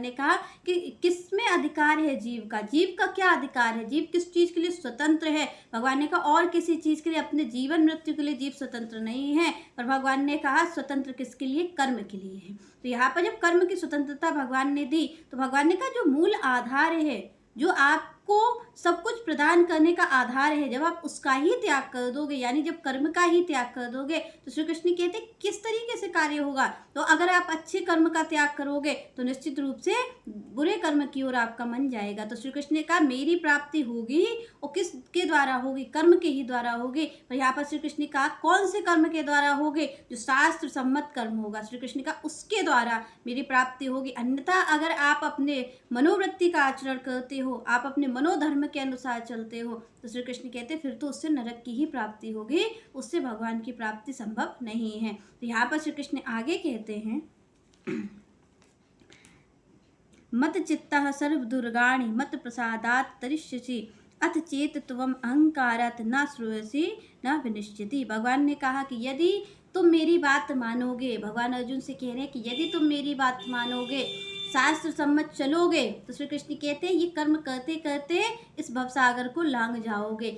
ने कहा कि किस में अधिकार है जीव का क्या अधिकार है, जीव किस चीज़ के लिए स्वतंत्र है। भगवान ने कहा और किसी चीज़ के लिए, अपने जीवन मृत्यु के लिए जीव स्वतंत्र नहीं है। पर भगवान ने कहा स्वतंत्र किसके लिए, कर्म के लिए है। तो यहाँ पर जब कर्म की स्वतंत्रता भगवान ने दी तो भगवान ने कहा जो मूल आधार है, जो आपको सब कुछ प्रदान करने का आधार है, जब आप उसका ही त्याग कर दोगे, यानी जब कर्म का ही त्याग कर दोगे, तो श्री कृष्ण कहते किस तरीके से कार्य होगा। तो अगर आप अच्छे कर्म का त्याग करोगे तो निश्चित रूप से बुरे कर्म की ओर आपका मन जाएगा। तो श्री कृष्ण ने कहा मेरी प्राप्ति होगी और किसके द्वारा होगी, कर्म के ही द्वारा होगी। और यहाँ पर श्री कृष्ण ने कहा कौन से कर्म के द्वारा होगे, जो शास्त्र सम्मत कर्म होगा, श्री कृष्ण ने कहा उसके द्वारा मेरी प्राप्ति होगी। अन्यथा अगर आप अपने मनोवृत्ति का आचरण करते हो, आप अपने मनोधर्म के अनुसार चलते हो, तो श्री कृष्ण कहते फिर तो उससे नरक की ही प्राप्ति होगी, उससे भगवान की प्राप्ति संभव नहीं है। तो यहाँ पर श्री कृष्ण आगे कहते हैं मत चित्तः सर्व दुर्गाणि मत प्रसादात् तरिष्यसि अथ चेत त्वम अहंकारात् न श्रूयसि न विनिश्चिति। भगवान ने कहा कि यदि तुम मेरी बात मानोगे, भगवान अर्जुन से कह रहे हैं कि यदि तुम मेरी बात मानोगे, शास्त्र सम्मत चलोगे, तो श्री कृष्ण कहते हैं ये कर्म करते करते इस भवसागर को लांघ जाओगे।